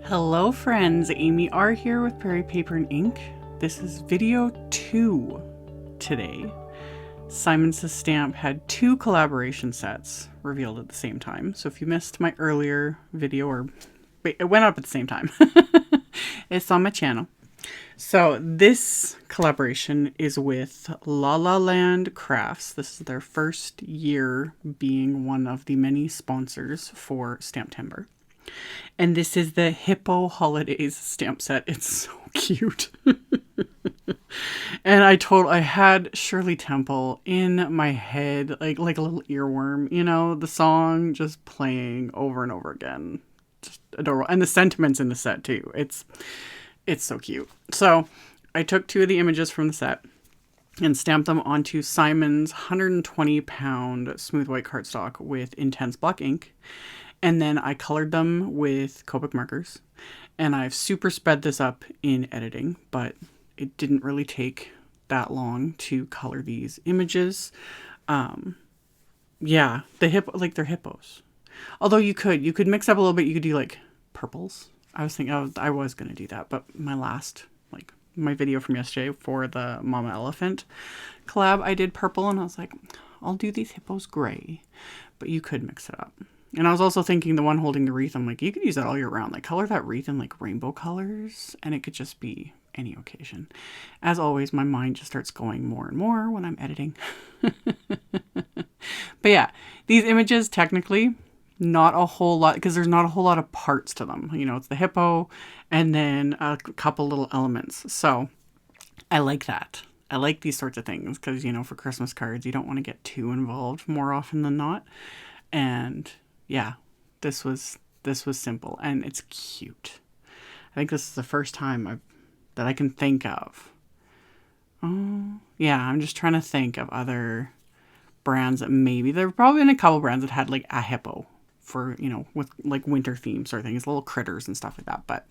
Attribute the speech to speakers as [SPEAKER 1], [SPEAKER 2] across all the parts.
[SPEAKER 1] Hello friends, AmyR here with Prairie Paper and Ink. This is video 2 today. Simon Says Stamp had 2 collaboration sets revealed at the same time. So if you missed my earlier video, or wait, it went up at the same time. It's on my channel. So this collaboration is with La La Land Crafts. This is their first year being one of the many sponsors for STAMPtember. And this is the Hippo Holidays stamp set. It's so cute. And I had Shirley Temple in my head, like a little earworm, you know, the song just playing over and over again. Just adorable. And the sentiments in the set too. It's so cute. So I took 2 of the images from the set and stamped them onto Simon's 120-pound smooth white cardstock with intense black ink. And then I colored them with Copic Markers. And I've super sped this up in editing, but it didn't really take that long to color these images. Yeah, the hippo, like they're hippos. Although you could mix up a little bit. You could do like purples. I was thinking I was going to do that, but my video from yesterday for the Mama Elephant collab, I did purple and I was like, I'll do these hippos gray, but you could mix it up. And I was also thinking the one holding the wreath, I'm like, you could use that all year round. Like color that wreath in like rainbow colors and it could just be any occasion. As always, my mind just starts going more and more when I'm editing. But yeah, these images technically not a whole lot, because there's not a whole lot of parts to them. You know, it's the hippo and then a couple little elements. So I like that. I like these sorts of things because, you know, for Christmas cards, you don't want to get too involved more often than not. And yeah, this was simple and it's cute. I think this is the first time that I can think of. Oh, yeah, I'm just trying to think of other brands that maybe there have probably been a couple brands that had like a hippo for, you know, with like winter themes or things, little critters and stuff like that. But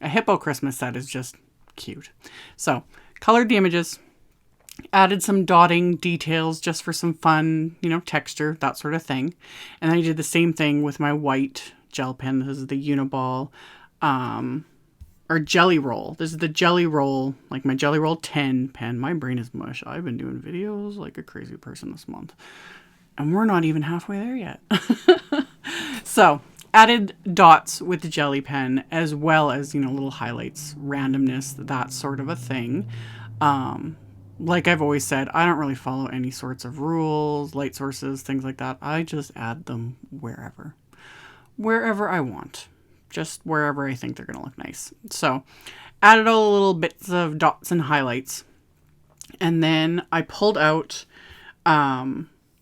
[SPEAKER 1] a hippo Christmas set is just cute. So colored the images, added some dotting details just for some fun, you know, texture, that sort of thing. And then I did the same thing with my white gel pen. This is the Uniball, or Jelly Roll. This is the Jelly Roll, like my Jelly Roll 10 pen. My brain is mush. I've been doing videos like a crazy person this month. And we're not even halfway there yet. So, added dots with the jelly pen, as well as, you know, little highlights, randomness, that sort of a thing. Like I've always said, I don't really follow any sorts of rules, light sources, things like that. I just add them wherever I want, just wherever I think they're going to look nice. So added all the little bits of dots and highlights. And then I pulled out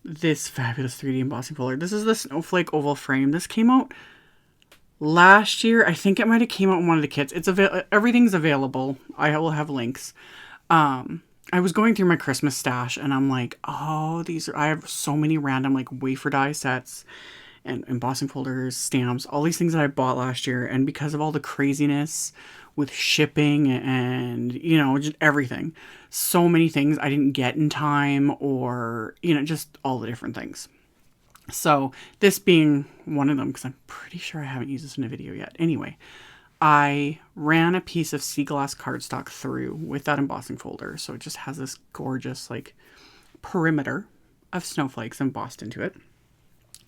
[SPEAKER 1] this fabulous 3D embossing folder. This is the Snowflake oval frame. This came out last year. I think it might have came out in one of the kits. Everything's available. I will have links. I was going through my Christmas stash and I'm like, oh, I have so many random like wafer die sets and embossing folders, stamps, all these things that I bought last year. And because of all the craziness with shipping and, you know, just everything, so many things I didn't get in time, or, you know, just all the different things. So this being one of them, because I'm pretty sure I haven't used this in a video yet. Anyway, I ran a piece of sea glass cardstock through with that embossing folder. So it just has this gorgeous like perimeter of snowflakes embossed into it.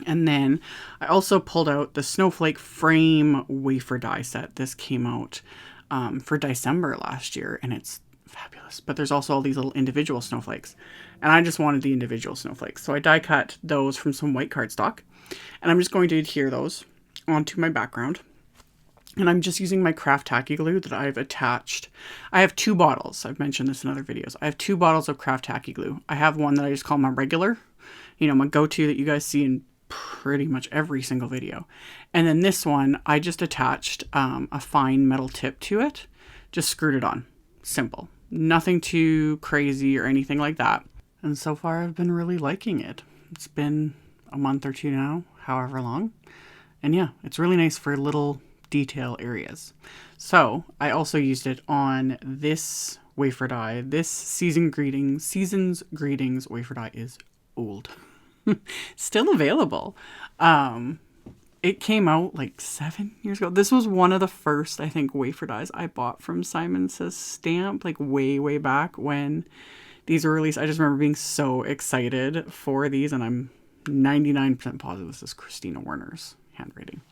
[SPEAKER 1] And then I also pulled out the Snowflake frame wafer die set. This came out for Diecember last year and it's fabulous. But there's also all these little individual snowflakes. And I just wanted the individual snowflakes. So I die cut those from some white cardstock. And I'm just going to adhere those onto my background. And I'm just using my craft tacky glue that I've attached. I have 2 bottles. I've mentioned this in other videos. I have 2 bottles of craft tacky glue. I have one that I just call my regular, you know, my go-to that you guys see in pretty much every single video. And then this one, I just attached a fine metal tip to it. Just screwed it on. Simple. Nothing too crazy or anything like that. And so far I've been really liking it. It's been a month or 2 now, however long. And yeah, it's really nice for little detail areas. So I also used it on this wafer die. This Season's Greetings wafer die is old. Still available. it came out like 7 years ago. This was one of the first, I think, wafer dies I bought from Simon Says Stamp, like way, way back when these were released. I just remember being so excited for these, and I'm 99% positive this is Christina Werner's handwriting.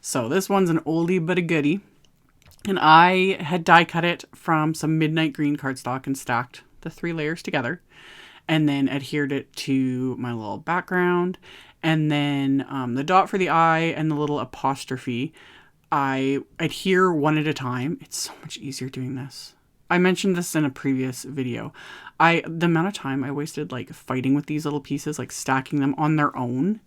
[SPEAKER 1] So this one's an oldie but a goodie. And I had die cut it from some midnight green cardstock and stacked the 3 layers together, and then adhered it to my little background. And then the dot for the eye and the little apostrophe, I adhere one at a time. It's so much easier doing this. I mentioned this in a previous video. The amount of time I wasted like fighting with these little pieces, like stacking them on their own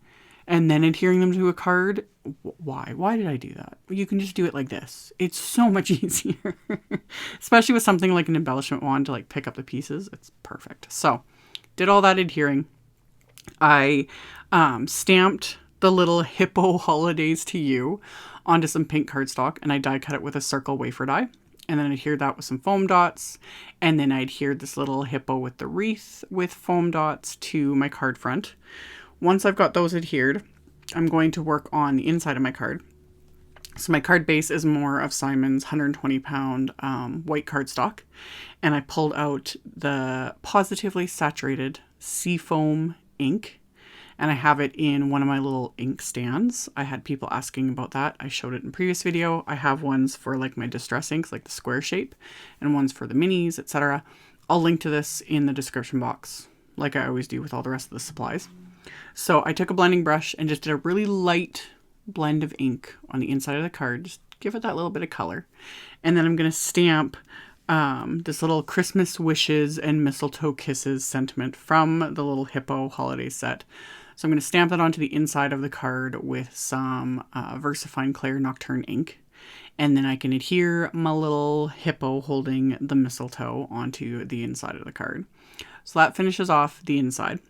[SPEAKER 1] and then adhering them to a card. Why? Why did I do that? You can just do it like this. It's so much easier, especially with something like an embellishment wand to like pick up the pieces. It's perfect. So did all that adhering. I stamped the little Hippo Holidays to You onto some pink cardstock, and I die cut it with a circle wafer die, and then I adhered that with some foam dots, and then I adhered this little hippo with the wreath with foam dots to my card front. Once I've got those adhered, I'm going to work on the inside of my card. So my card base is more of Simon's 120-pound white cardstock, and I pulled out the Positively Saturated Seafoam ink, and I have it in one of my little ink stands. I had people asking about that. I showed it in a previous video. I have ones for like my distress inks, like the square shape, and ones for the minis, etc. I'll link to this in the description box, like I always do with all the rest of the supplies. So I took a blending brush and just did a really light blend of ink on the inside of the card. Just give it that little bit of color. And then I'm going to stamp this little Christmas wishes and mistletoe kisses sentiment from the little Hippo holiday set. So I'm going to stamp that onto the inside of the card with some VersaFine Clair Nocturne ink. And then I can adhere my little hippo holding the mistletoe onto the inside of the card. So that finishes off the inside.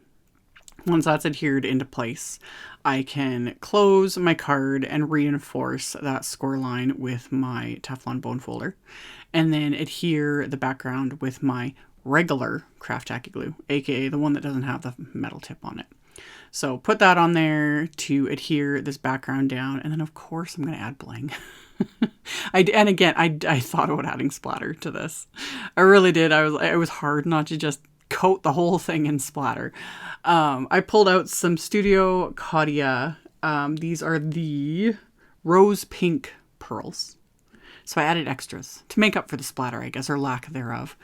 [SPEAKER 1] Once that's adhered into place, I can close my card and reinforce that score line with my Teflon bone folder, and then adhere the background with my regular craft tacky glue, aka the one that doesn't have the metal tip on it. So put that on there to adhere this background down, and then of course I'm going to add bling. I thought about adding splatter to this. I really did. It was hard not to just coat the whole thing in splatter. I pulled out some Studio Caudia. These are the rose pink pearls. So I added extras to make up for the splatter, I guess, or lack thereof.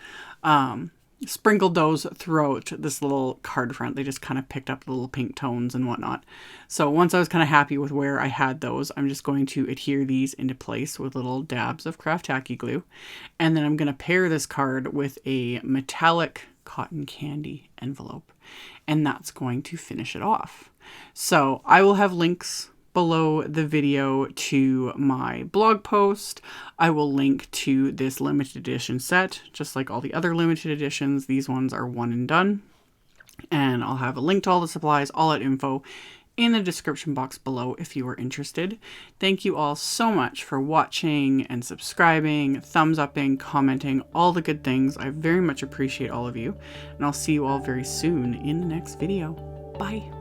[SPEAKER 1] Sprinkled those throughout this little card front. They just kind of picked up little pink tones and whatnot. So once I was kind of happy with where I had those, I'm just going to adhere these into place with little dabs of craft tacky glue. And then I'm going to pair this card with a metallic cotton candy envelope, and that's going to finish it off. So I will have links below the video to my blog post. I will link to this limited edition set, just like all the other limited editions. These ones are one and done, and I'll have a link to all the supplies, all that info in the description box below if you are interested. Thank you all so much for watching and subscribing, thumbs upping, commenting, all the good things. I very much appreciate all of you, and I'll see you all very soon in the next video. Bye.